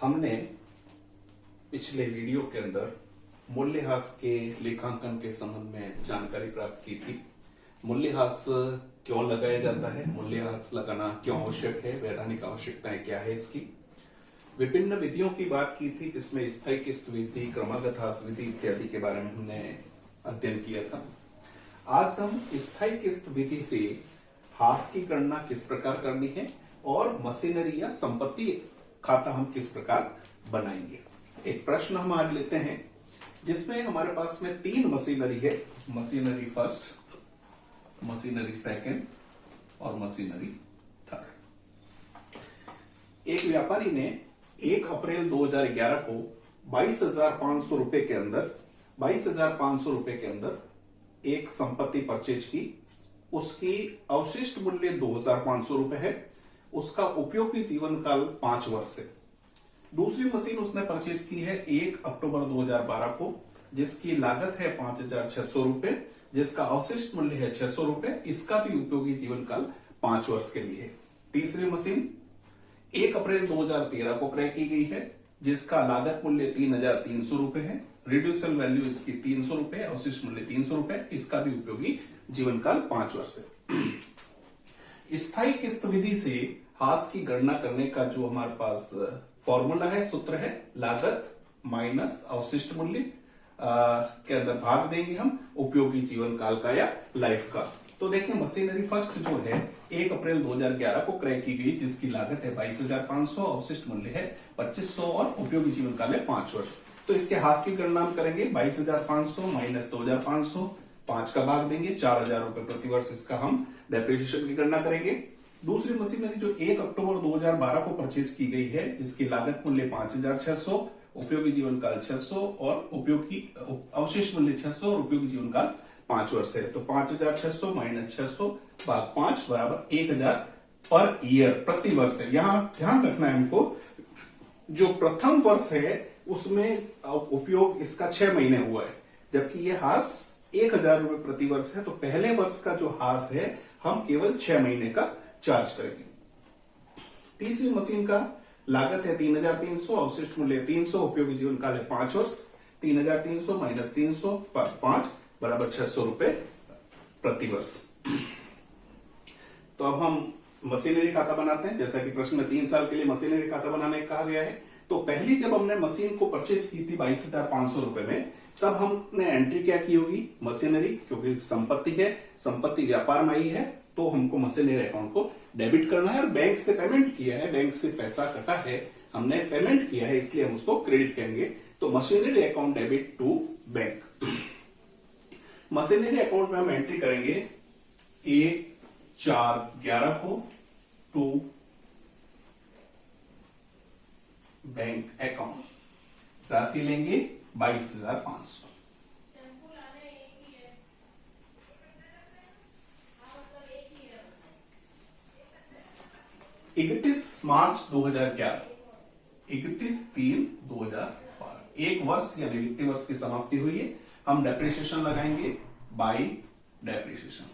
हमने पिछले वीडियो के अंदर मूल्यह्रास के लेखांकन के संबंध में जानकारी प्राप्त की थी। मूल्यह्रास क्यों लगाया जाता है, मूल्यह्रास लगाना क्यों आवश्यक है, वैधानिक आवश्यकताएं क्या है इसकी, विभिन्न विधियों की बात की थी जिसमें स्थायी किस्त विधि, क्रमागत ह्रास विधि इत्यादि के बारे में हमने अध्ययन किया था। आज हम स्थायी किस्त विधि से ह्रास की गणना किस प्रकार करनी है और मशीनरी या संपत्ति खाता हम किस प्रकार बनाएंगे। एक प्रश्न हम आज लेते हैं जिसमें हमारे पास में 3 मशीनरी है, मशीनरी फर्स्ट, मशीनरी सेकंड और मशीनरी थर्ड। एक व्यापारी ने 1 अप्रैल 2011 को 22,500 रुपए के अंदर एक संपत्ति परचेज की। उसकी अवशिष्ट मूल्य 2,500 रुपए है। उसका उपयोगी जीवन काल 5 वर्ष है। दूसरी मशीन उसने परचेज की है 1 अक्टूबर 2012 को, जिसकी लागत है 5,600 रुपए, जिसका अवशिष्ट मूल्य है 600 रुपए। इसका भी उपयोगी जीवन काल 5 वर्ष के लिए है। तीसरी मशीन 1 अप्रैल 2013 को क्रय की गई है, जिसका लागत मूल्य 3,300 रुपए है, रिड्यूसल वैल्यू इसकी 300 रुपए, अवशिष्ट मूल्य 300 रुपए। इसका भी उपयोगी जीवन काल 5 वर्ष है। स्थायी किस्त विधि से ह्रास की गणना करने का जो हमारे पास फॉर्मूला है, सूत्र है, लागत माइनस अवशिष्ट मूल्य के अंदर भाग देंगे हम उपयोगी जीवन काल का या लाइफ का। तो देखिए मशीनरी फर्स्ट जो है 1 अप्रैल 2011 को क्रय की गई, जिसकी लागत है 22,500, अवशिष्ट मूल्य है 2,500 और उपयोगी जीवन काल है 5 वर्ष। तो इसके ह्रास की गणना हम करेंगे 22,500 माइनस 2,500, 5 का भाग देंगे, 4,000 रुपए प्रति वर्ष इसका हम डेप्रिसिएशन की गणना करेंगे। दूसरी मशीनरी जो 1 अक्टूबर 2012 को परचेज की गई है, जिसकी लागत मूल्य 5,600, उपयोगी जीवन काल 600 और उपयोगी अवशिष्ट मूल्य 600 और उपयोगी जीवन काल 5 वर्ष है। तो 5,600 माइनस 600 भाग 5 बराबर 1,000 पर ईयर, प्रति वर्ष है। यहां ध्यान रखना है हमको, जो प्रथम वर्ष है उसमें उपयोग इसका 6 महीने हुआ है, जबकि यह ह्रास 1,000 रुपए प्रति वर्ष है। तो पहले वर्ष का जो ह्रास है हम केवल 6 महीने का चार्ज करेंगे। तीसरी मशीन का लागत है 3,300, अवशिष्ट मूल्य 300, उपयोगी जीवन काल है 5 वर्ष। 3,300 माइनस 300 पर 5 बराबर 600 रुपए प्रति वर्ष। तो अब हम मशीनरी खाता बनाते हैं। जैसा कि प्रश्न में 3 साल के लिए मशीनरी खाता बनाने कहा गया है। तो पहली जब हमने मशीन को परचेज की थी 22,500 रुपए में, तब हमने एंट्री क्या की होगी, मशीनरी, क्योंकि संपत्ति है, संपत्ति व्यापार में आई है, तो हमको मशीनरी अकाउंट को डेबिट करना है और बैंक से पेमेंट किया है, बैंक से पैसा कटा है, हमने पेमेंट किया है, इसलिए हम उसको क्रेडिट कहेंगे। तो machinery account debit to bank. Machinery account में हम एंट्री करेंगे 1/4/11 को टू बैंक अकाउंट। राशि लेंगे 22,500। 31 मार्च 2011, 31/3/2012, 1 वर्ष यानी वित्तीय वर्ष की समाप्ति हुई है। हम डेप्रिसिएशन लगाएंगे बाई डेप्रिसिएशन।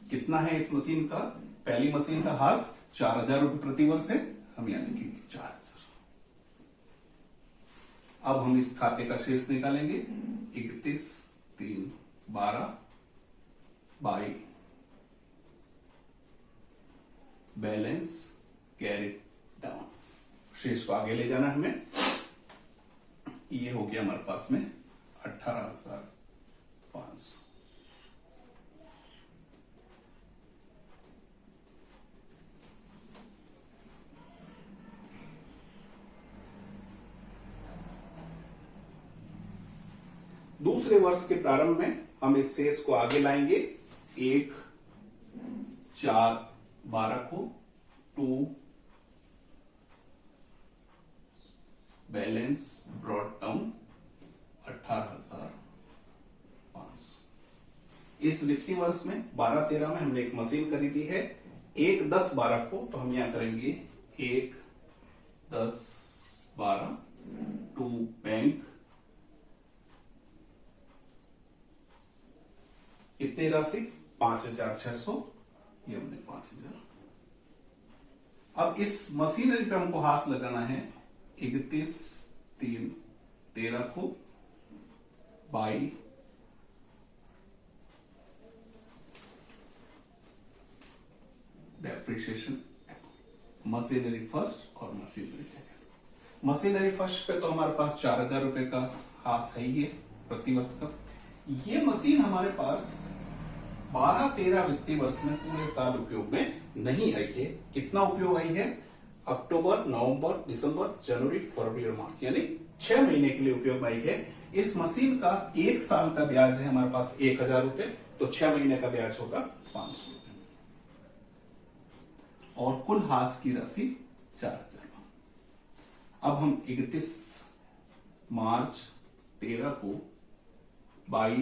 कितना है इस मशीन का, पहली मशीन का ह्रास 4,000 रुपए प्रति वर्ष है, हम यहां लिखेंगे 4,000। अब हम इस खाते का शेष निकालेंगे 31/3/12 बाई बैलेंस कैरिड डाउन। शेष को आगे ले जाना हमें। ये हो गया हमारे पास में 18,500। दूसरे वर्ष के प्रारंभ में हम इस शेष को आगे लाएंगे 1/4/12 को टू बैलेंस ब्रॉट डाउन 18,500। इस वित्तीय वर्ष में 12-13 में हमने एक मशीन खरीदी है 1/10/12 को, तो हम यहां करेंगे 1/10/12 टू बैंक। कितनी राशि 5,600 ये हमने 5000। अब इस मशीनरी पे हमको हाथ लगाना है 31/3/13 को बाई डेप्रिसिएशन मशीनरी फर्स्ट और मशीनरी सेकंड। मशीनरी फर्स्ट पे तो हमारे पास 4000 रुपए का हास है ही है प्रति वर्ष का। ये मशीन हमारे पास 12-13 वित्तीय वर्ष में पूरे साल उपयोग में नहीं आई है। कितना उपयोग आई है? अक्टूबर, नवंबर, दिसंबर, जनवरी, फरवरी और मार्च, यानी 6 महीने के लिए उपयोग में आई है। इस मशीन का 1 साल का ब्याज है हमारे पास 1000 रुपए, तो 6 महीने का ब्याज होगा 500 रुपए और कुल हास की राशि 4000। अब हम 31 मार्च 13 को बाई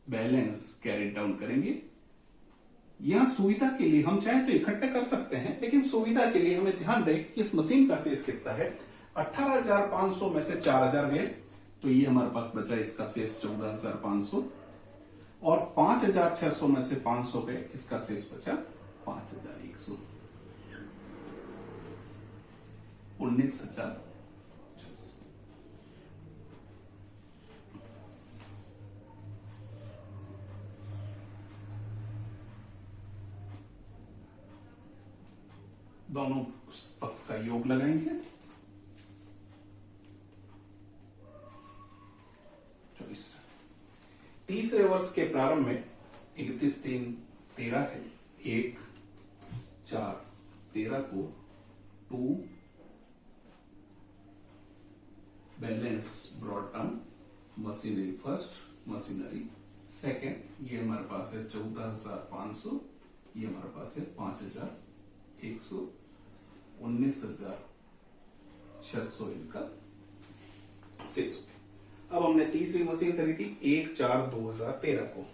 बैलेंस कैरी डाउन करेंगे। यहां सुविधा के लिए हम चाहे तो इकट्ठे कर सकते हैं, लेकिन सुविधा के लिए हमें ध्यान रहे कि इस मशीन का शेष कितना है। 18,500 में से 4000 गए तो ये हमारे पास बचा इसका शेष 14,500 और 5,600 में से 500 गए, इसका शेष बचा 5,100, 19,600। दोनों पक्ष का योग लगाएंगे। 24। तीसरे वर्ष के प्रारंभ में 31/3/13 है। 1/4/13 को 2 balance brought down machinery first, machinery second. ये हमारे पास है 14,500, ये हमारे पास है 5,100, 19,600 इनका शेष हो गया। अब हमने तीसरी मशीन खरीदी 1/4/2013 को।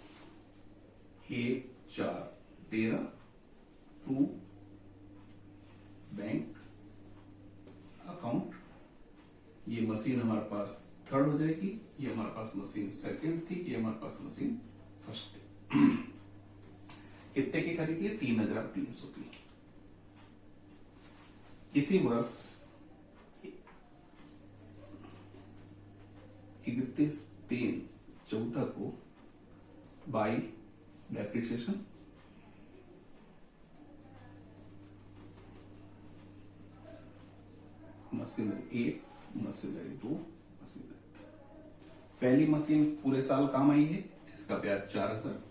1/4/13 टू बैंक अकाउंट। ये मशीन हमारे पास थर्ड हो जाएगी, ये हमारे पास मशीन सेकंड थी, ये हमारे पास मशीन फर्स्ट थी। कितने की खरीदी है? 3,300 की। इसी वर्ष 31/3/14 को by depreciation machinery 1, machinery 2, machinery. पहली मशीन पूरे साल काम आई है, इसका ब्याज 4000,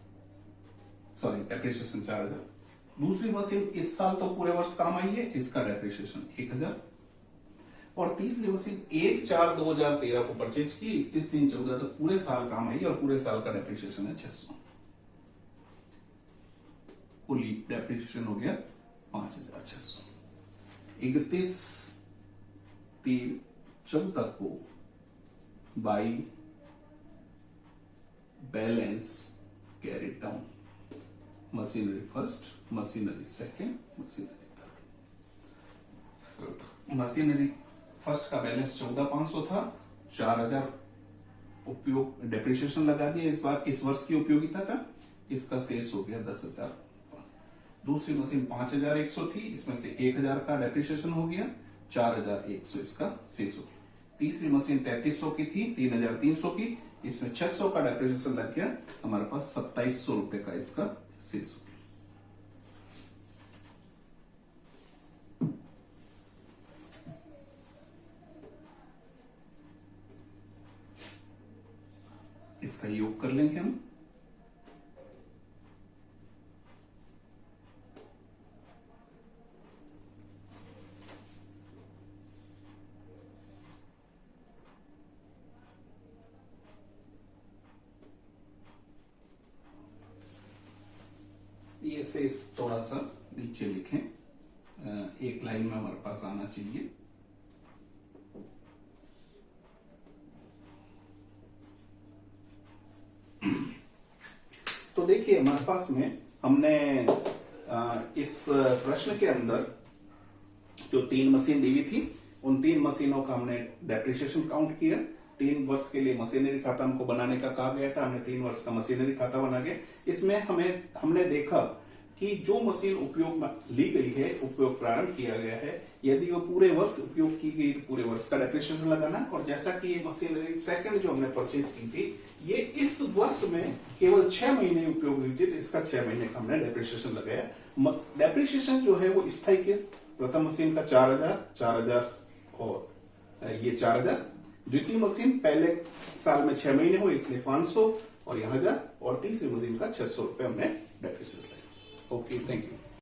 सॉरी डेप्रिसिएशन 4000। दूसरी मशीन इस साल तो पूरे वर्ष काम आई है, इसका डेप्रिसिएशन 1000। और तीसरी मशीन 1/4/2013 को परचेज की, 31/3/14 तक पूरे साल काम आई और पूरे साल का डेप्रिसिएशन है 600। कुल डेप्रिसिएशन हो गया 5,600। 31/3/14 को by balance carry down machinery first, machinery second, machinery third. Machinery first का बैलेंस 14,500 था, 4,000 उपयोग डेप्रिसिएशन लगा दिया इस बार इस वर्ष की उपयोगिता का, इसका शेष हो गया 10,000। दूसरी मशीन 5,100 थी, इसमें से 1,000 का डेप्रिसिएशन हो गया, 4,100 इसका शेष हो गया। तीसरी मशीन 3,300 की थी, 3,300 की, इसमें 600 का डेप्रिसिएशन लग गया, हमारे पास 2,700 रुपए का इसका शेष हो गया। इसका योग कर लेंगे हम। ये शेष थोड़ा सा नीचे लिखें, एक लाइन में हमारे पास आना चाहिए। तो देखिए हमारे पास में हमने इस प्रश्न के अंदर जो 3 मशीन दी हुई थी, उन 3 मशीनों का हमने डेप्रिसिएशन काउंट किया 3 वर्ष के लिए मशीनरी खाता हमको बनाने का कहा गया था, हमने 3 वर्ष का मशीनरी खाता बना के इसमें हमने देखा कि जो मशीन उपयोग में ली गई है, उपयोग प्रारंभ किया गया है, यदि वो पूरे वर्ष उपयोग की गई तो पूरे वर्ष का डेप्रिसिएशन लगाना। और जैसा कि ये मशीनरी सेकंड जो हमने परचेज की थी, ये इस वर्ष में केवल 6 महीने उपयोग हुई थी, तो इसका 6 महीने का हमने डेप्रिसिएशन लगाया। डेप्रिसिएशन जो है वो स्थायी किस्त, प्रथम मशीन का 4,000 और ये 4,000, द्वितीय मशीन पहले साल में 6 महीने हुए इसलिए 500 और 1,000, और तीसरी मशीन का 600 रुपए हमने डेप्रिसिएशन लगाया। Okay, thank you.